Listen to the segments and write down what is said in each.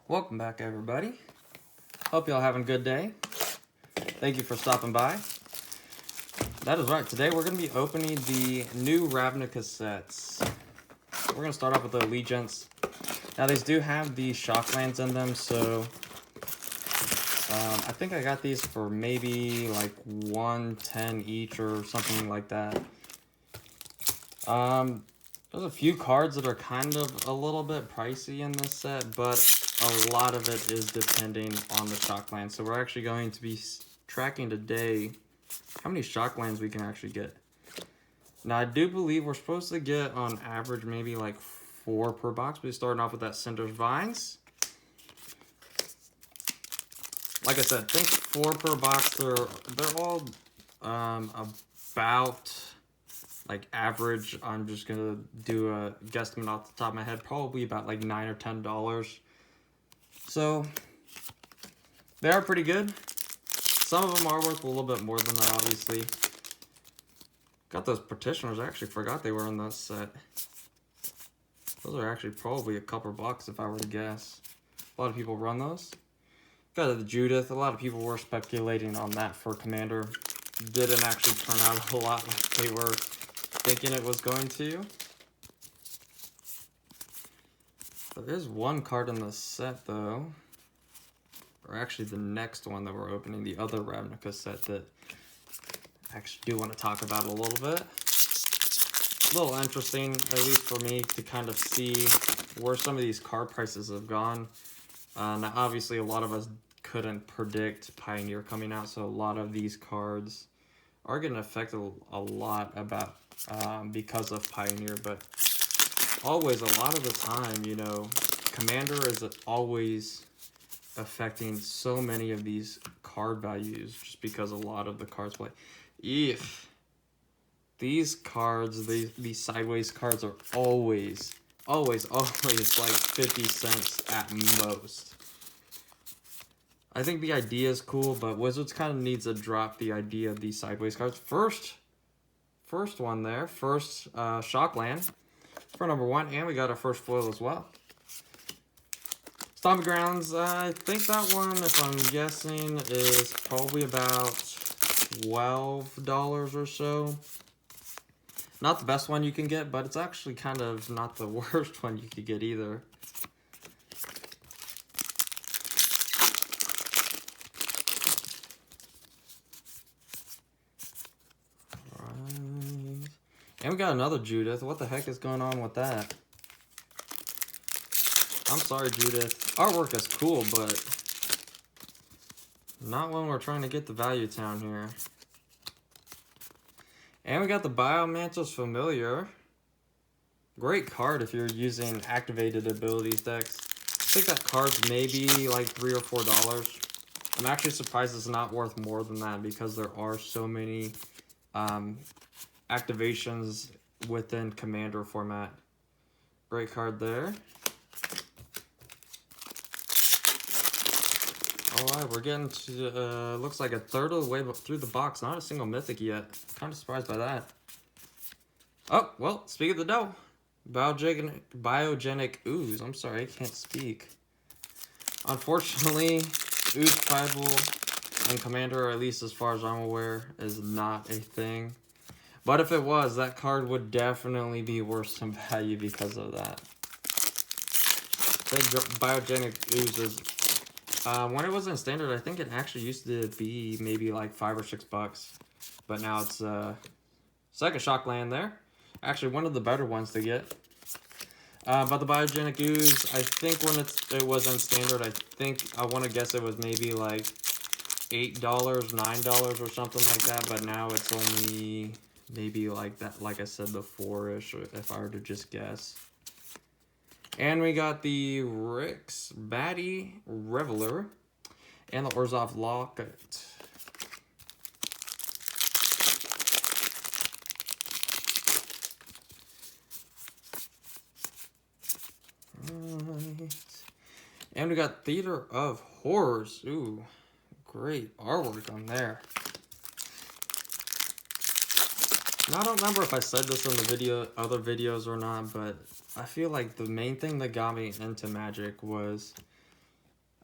Welcome back, everybody. Hope y'all having a good day. Thank you for stopping by. That is right. Today we're going to be opening the new Ravnica sets. We're going to start off with the Allegiance. Now, these do have the Shocklands in them, so I think I got these for maybe like $110 each or something like that. There's a few cards that are kind of a little bit pricey in this set, but a lot of it is depending on the Shocklands. So we're actually going to be tracking today how many Shocklands we can actually get. Now, I do believe we're supposed to get on average maybe like 4 per box. We're starting off with that Cinder's Vines. Like I said, I think 4 per box. They're all about like average. I'm just gonna do a guesstimate off the top of my head, probably about like $9 or $10. So they are pretty good. Some of them are worth a little bit more than that, obviously. Got those petitioners. I actually forgot they were in this set. Those are actually probably a couple bucks if I were to guess. A lot of people run those. Got the Judith. A lot of people were speculating on that for Commander. Didn't actually turn out a lot like they were thinking it was going to. There is one card in the set, though. Or actually the next one that we're opening, the other Ravnica set that I actually do want to talk about a little bit. A little interesting, at least for me, to kind of see where some of these card prices have gone. Now, obviously, a lot of us couldn't predict Pioneer coming out, so a lot of these cards are getting affected a lot about because of Pioneer, but always, a lot of the time, you know, Commander is always affecting so many of these card values just because a lot of the cards play. If these cards, these sideways cards are always like 50 cents at most. I think the idea is cool, but Wizards kind of needs to drop the idea of these sideways cards. First one there, Shockland for number 1, and we got our first foil as well. Stomping Grounds, I think that one, if I'm guessing, is probably about $12 or so. Not the best one you can get, but it's actually kind of not the worst one you could get either. Alright. And we got another Judith. What the heck is going on with that? I'm sorry, Judith. Artwork is cool, but not when we're trying to get the Value Town here. And we got the Biomantis Familiar. Great card if you're using activated abilities decks. I think that card's maybe like $3 or $4. I'm actually surprised it's not worth more than that because there are so many activations within Commander format. Great card there. Alright, we're getting to, looks like a third of the way through the box. Not a single Mythic yet. Kind of surprised by that. Oh, well, speak of the devil. Biogenic Ooze. I'm sorry, I can't speak. Unfortunately, Ooze Tribal and Commander, or at least as far as I'm aware, is not a thing. But if it was, that card would definitely be worth some value because of that. The Biogenic Ooze is... when it was in Standard, I think it actually used to be maybe like $5 or $6. But now it's second Shockland there. Actually, one of the better ones to get. But the Biogenic Ooze, I think when it was in Standard, I want to guess it was maybe like $8, $9 or something like that. But now it's only maybe like that, like I said, the 4-ish, if I were to just guess. And we got the Rix Batty Reveler and the Orzhov Locket. Alright. And we got Theater of Horrors. Ooh, great artwork on there. Now, I don't remember if I said this in the other videos or not, but I feel like the main thing that got me into Magic was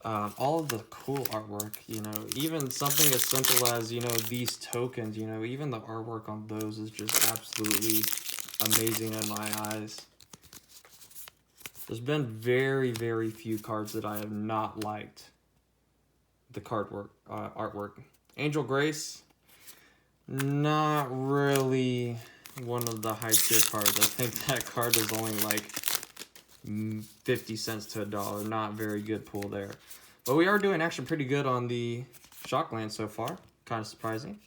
all of the cool artwork, you know, even something as simple as, you know, these tokens, you know, even the artwork on those is just absolutely amazing in my eyes. There's been very, very few cards that I have not liked the artwork. Angel Grace, not really one of the high tier cards. I think that card is only like 50 cents to $1. Not very good pool there. But we are doing actually pretty good on the Shockland so far. Kind of surprising.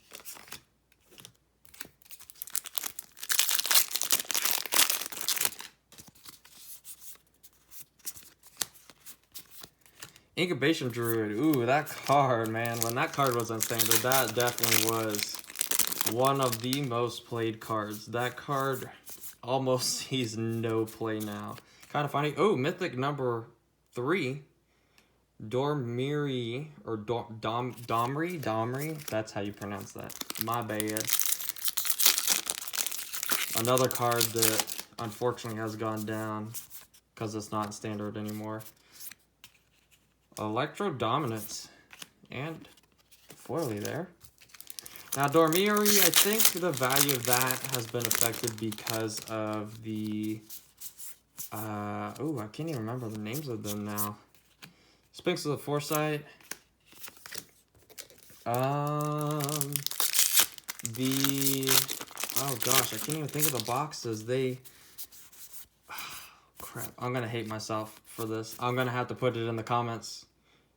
Incubation Druid. Ooh, that card, man. When that card was on standard, that definitely was one of the most played cards. That card almost sees no play now. Kind of funny. Oh, Mythic number 3. Domri, or Domri? That's how you pronounce that. My bad. Another card that unfortunately has gone down because it's not standard anymore. Electro Dominance. And foily there. Now, Dormiri, I think the value of that has been affected because of the... oh, I can't even remember the names of them now. Sphinx of the Foresight. Oh gosh, I can't even think of the boxes. Crap, I'm going to hate myself for this. I'm going to have to put it in the comments.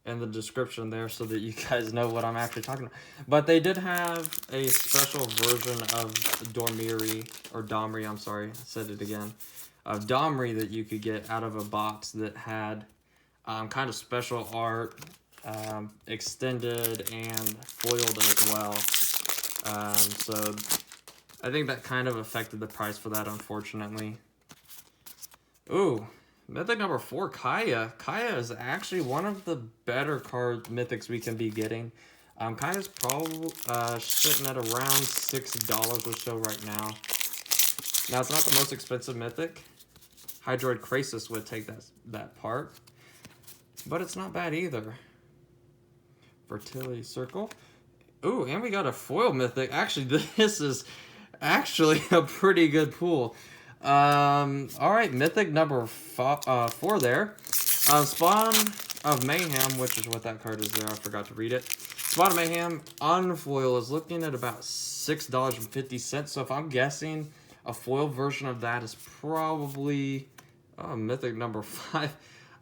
In the description there so that you guys know what I'm actually talking about. But they did have a special version of Domri, I'm sorry, I said it again, of Domri that you could get out of a box that had kind of special art, extended and foiled as well. So I think that kind of affected the price for that, unfortunately. Ooh. Mythic number 4, Kaya. Kaya is actually one of the better card mythics we can be getting. Kaya's probably sitting at around $6 or so right now. Now, it's not the most expensive mythic. Hydroid Krasis would take that part. But it's not bad either. Fertility Circle. Ooh, and we got a foil mythic. Actually, this is actually a pretty good pool. All right, Mythic number 4 there. Spawn of Mayhem, which is what that card is there. I forgot to read it. Spawn of Mayhem unfoil is looking at about $6.50. So if I'm guessing, a foil version of that is probably Mythic number 5.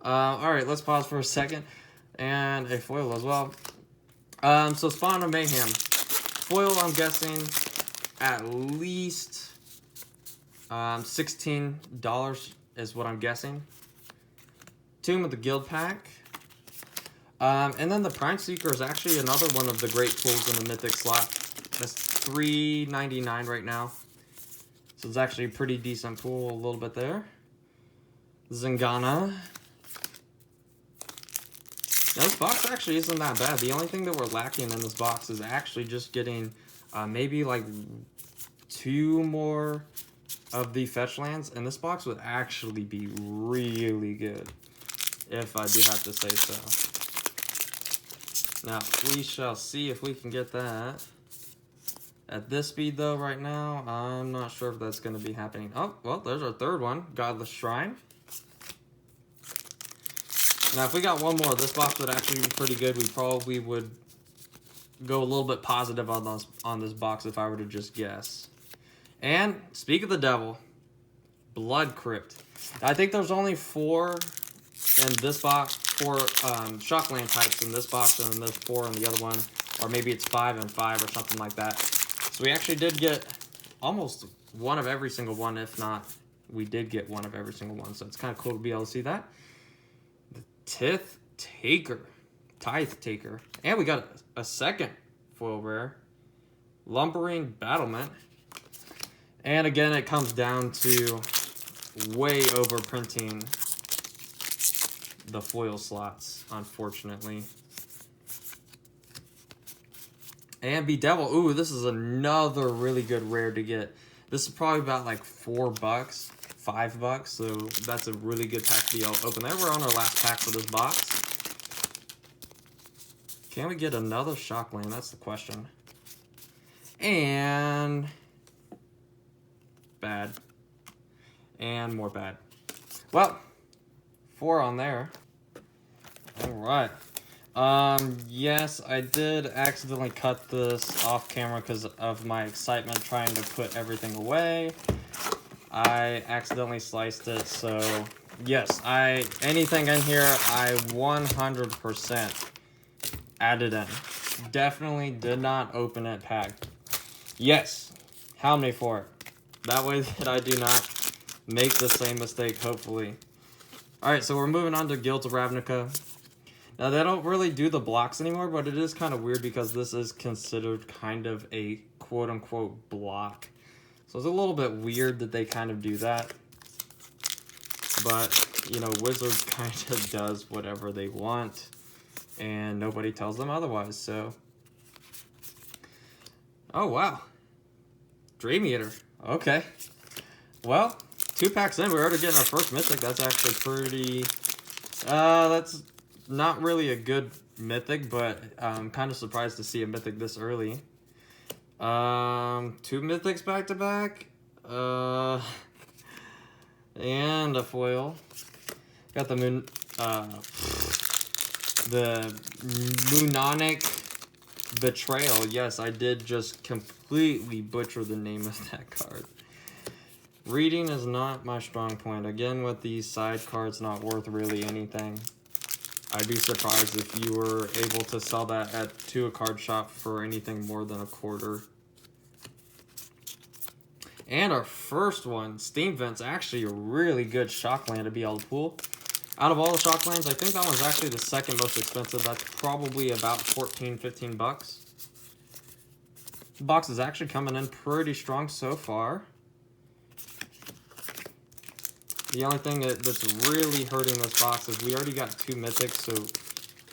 All right, let's pause for a second. And a foil as well. So Spawn of Mayhem. Foil, I'm guessing, at least... $16 is what I'm guessing. Tomb of the Guild Pack. And then the Prime Seeker is actually another one of the great pools in the Mythic slot. That's $3.99 right now. So it's actually a pretty decent pool, a little bit there. Zingana. Now, this box actually isn't that bad. The only thing that we're lacking in this box is actually just getting maybe like 2 more of the fetch lands, and this box would actually be really good if I do have to say so. Now, we shall see if we can get that. At this speed, though, right now, I'm not sure if that's going to be happening. Oh, well, there's our third one, Godless Shrine. Now, if we got one more, this box would actually be pretty good. We probably would go a little bit positive on this box if I were to just guess. And, speak of the devil, Blood Crypt. I think there's only 4 in this box, 4 Shockland types in this box, and then there's 4 in the other one. Or maybe it's 5 and 5 or something like that. So we actually did get almost one of every single one, if not, we did get one of every single one. So it's kind of cool to be able to see that. The Tithe Taker. And we got a second foil rare. Lumbering Battlement. And again, it comes down to way overprinting the foil slots, unfortunately. And Bedevil. Ooh, this is another really good rare to get. This is probably about like $4, $5. So that's a really good pack to be able to open there. We're on our last pack for this box. Can we get another shock land? That's the question. And bad. And more bad. Well, 4 on there. All right. Yes, I did accidentally cut this off camera because of my excitement trying to put everything away. I accidentally sliced it, so yes, anything in here, I 100% added in. Definitely did not open it packed. Yes, how many for it? That way that I do not make the same mistake, hopefully. Alright, so we're moving on to Guilds of Ravnica. Now, they don't really do the blocks anymore, but it is kind of weird because this is considered kind of a quote-unquote block. So it's a little bit weird that they kind of do that. But, you know, Wizards kind of does whatever they want, and nobody tells them otherwise, so. Oh, wow. Dream Eater. Okay. Well, 2 packs in, we're already getting our first Mythic. That's actually pretty... that's not really a good Mythic, but I'm kind of surprised to see a Mythic this early. 2 Mythics back-to-back. And a foil. Got the Moononic Betrayal. Yes, I did just completely butcher the name of that card. Reading is not my strong point. Again, with these side cards not worth really anything. I'd be surprised if you were able to sell that to a card shop for anything more than a quarter. And our first one, Steam Vent's actually a really good shock land to be able to pull. Out of all the shock lands, I think that one's actually the second most expensive. That's probably about 14, 15 bucks. The box is actually coming in pretty strong so far. The only thing that's really hurting this box is we already got 2 Mythics, so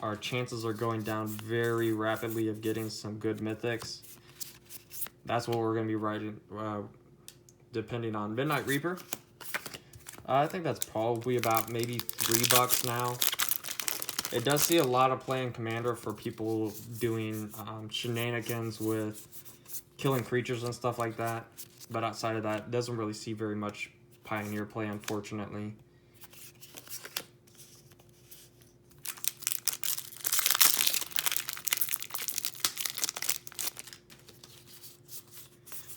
our chances are going down very rapidly of getting some good Mythics. That's what we're going to be writing, depending on Midnight Reaper. I think that's probably about maybe 3 bucks now. It does see a lot of play in Commander for people doing shenanigans with killing creatures and stuff like that. But outside of that, it doesn't really see very much Pioneer play, unfortunately.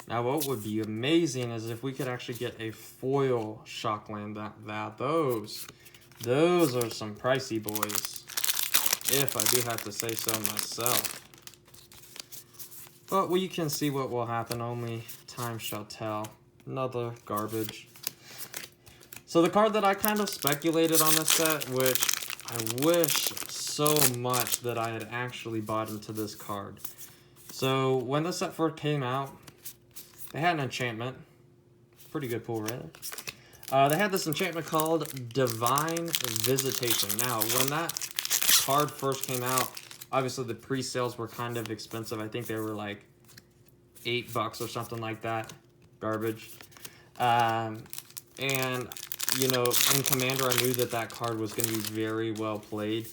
Now, what would be amazing is if we could actually get a foil shockland. Those are some pricey boys, if I do have to say so myself. But we can see what will happen. Only time shall tell. Another garbage. So the card that I kind of speculated on this set, which I wish so much that I had actually bought into this card. So when this set first came out, they had an enchantment. Pretty good pull, right? They had this enchantment called Divine Visitation. Now, when that card first came out, obviously the pre-sales were kind of expensive. I think they were like $8 or something like that. Garbage. And, you know, in Commander, I knew that card was going to be very well played.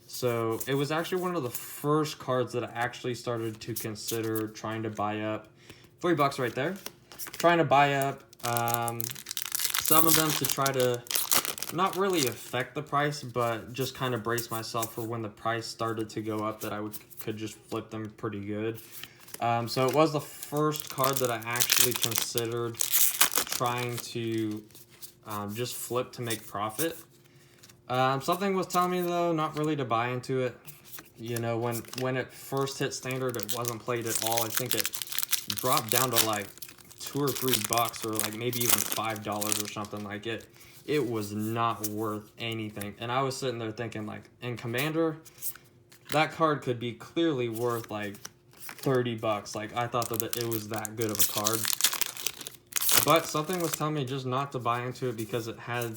So it was actually one of the first cards that I actually started to consider trying to buy up. $3 right there. Trying to buy up some of them to try to not really affect the price, but just kind of brace myself for when the price started to go up that I could just flip them pretty good. So it was the first card that I actually considered trying to just flip to make profit. Something was telling me, though, not really to buy into it. You know, when it first hit Standard, it wasn't played at all. I think it dropped down to like $2 or $3 or like maybe even $5 or something like it. It was not worth anything. And I was sitting there thinking, like, in Commander, that card could be clearly worth like $30. Like, I thought that it was that good of a card. But something was telling me just not to buy into it because it had...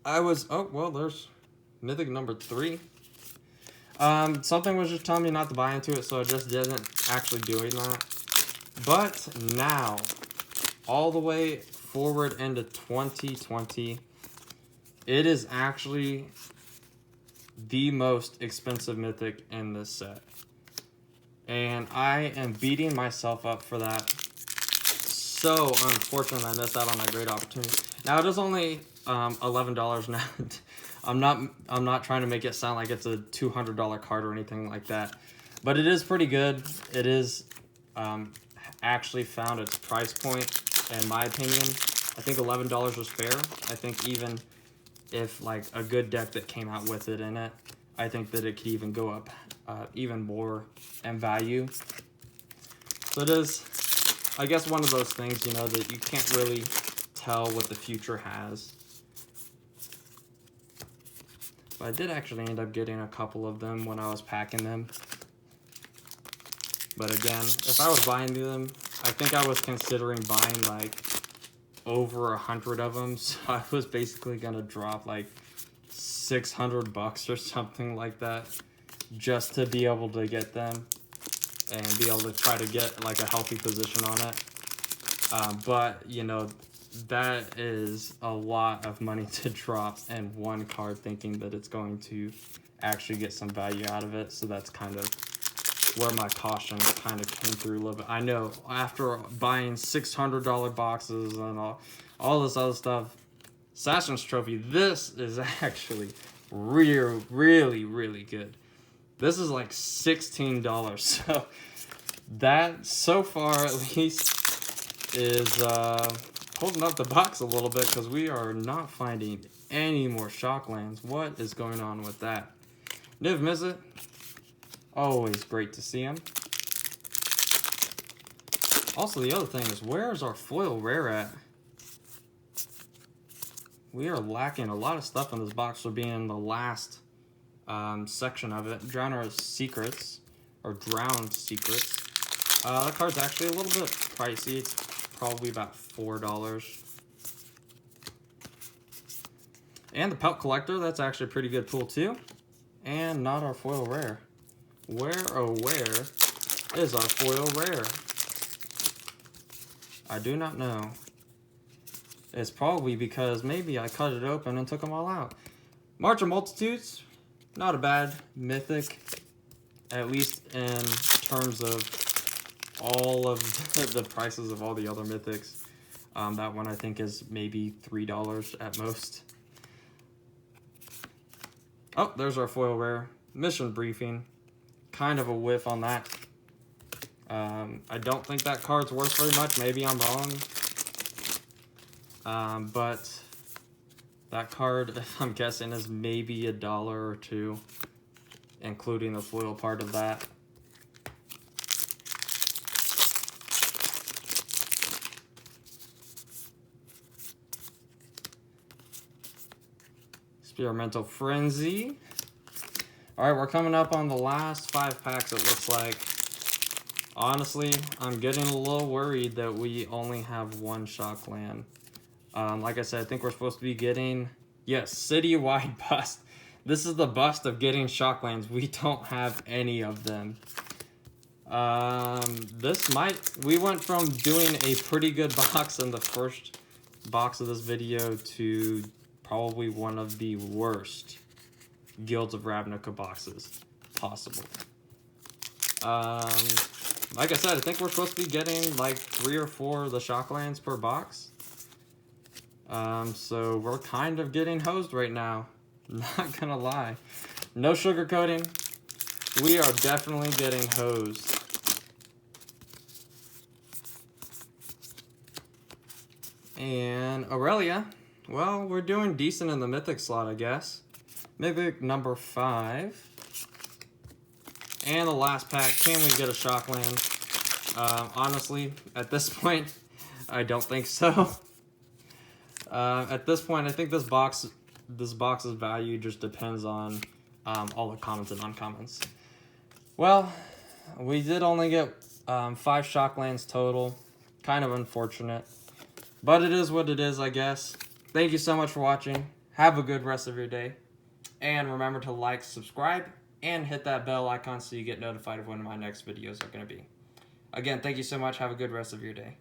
Oh, well, there's Mythic number 3. Something was just telling me not to buy into it, so I just didn't actually doing that. But now, all the way forward into 2020, it is actually the most expensive Mythic in this set. And I am beating myself up for that. So unfortunate I missed out on that great opportunity. Now it is only $11 now. I'm not trying to make it sound like it's a $200 card or anything like that, but it is pretty good. It is actually found its price point, in my opinion. I think $11 was fair. I think even if like a good deck that came out with it in it, I think that it could even go up even more in value. So it is, I guess, one of those things, you know, that you can't really tell what the future has. But I did actually end up getting a couple of them when I was packing them. But again, if I was buying them, I think I was considering buying like over 100 of them. So I was basically gonna drop like $600 or something like that just to be able to get them and be able to try to get like a healthy position on it. But you know, that is a lot of money to drop in one card thinking that it's going to actually get some value out of it. So that's kind of where my caution kind of came through a little bit. I know after buying $600 boxes and all this other stuff, Assassin's Trophy, this is actually really good. This is like $16. So that, so far at least, is holding up the box a little bit, because we are not finding any more Shocklands. What is going on with that? Niv Mizzet, always great to see him. Also, the other thing is, where is our foil rare at? We are lacking a lot of stuff in this box for being in the last section of it. Drowned Secrets. That card's actually a little bit pricey. It's probably about $4. And the Pelt Collector, that's actually a pretty good pool too. And not our foil rare. Where, oh where, is our foil rare? I do not know. It's probably because maybe I cut it open and took them all out. March of Multitudes, not a bad Mythic, at least in terms of all of the prices of all the other Mythics. That one I think is maybe $3 at most. Oh, there's our foil rare. Mission Briefing, kind of a whiff on that. I don't think that card's worth very much. Maybe I'm wrong. But that card, I'm guessing, is maybe $1 or $2, including the foil part of that. Experimental Frenzy. Alright, we're coming up on the last 5 packs, it looks like. Honestly, I'm getting a little worried that we only have one Shockland. Like I said, I think we're supposed to be getting, yes, citywide bust. This is the bust of getting Shocklands. We don't have any of them. We went from doing a pretty good box in the first box of this video to probably one of the worst Guilds of Ravnica boxes possible. Like I said, I think we're supposed to be getting like 3 or 4 of the Shocklands per box. So we're kind of getting hosed right now. Not gonna lie. No sugarcoating. We are definitely getting hosed. And Aurelia. Well, we're doing decent in the Mythic slot, I guess. Mythic number 5. And the last pack. Can we get a Shockland? Honestly, at this point, I don't think so. At this point, I think this box's value just depends on all the commons and uncommons. Well, we did only get 5 Shocklands total. Kind of unfortunate. But it is what it is, I guess. Thank you so much for watching. Have a good rest of your day. And remember to like, subscribe, and hit that bell icon so you get notified of when my next videos are going to be. Again, thank you so much. Have a good rest of your day.